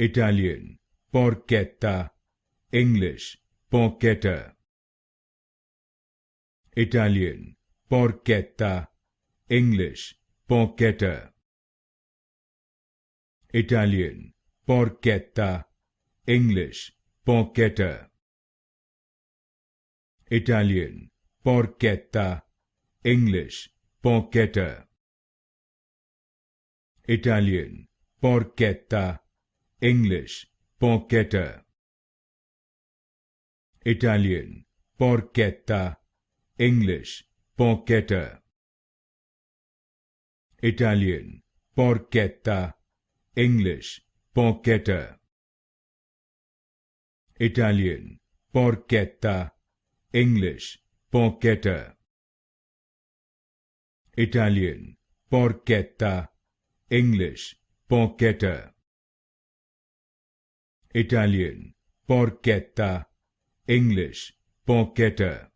Italian, porchetta, English, porchetta. Italian, porchetta, English, porchetta. Italian, porchetta, English, porchetta. Italian, porchetta, English, porchetta. Italian, porchetta, English, porchetta. Italian, porchetta, English, porchetta. Italian, porchetta, English, porchetta. Italian, porchetta, English, porchetta. Italian, porchetta, English, porchetta. Italian, porchetta, English, porchetta.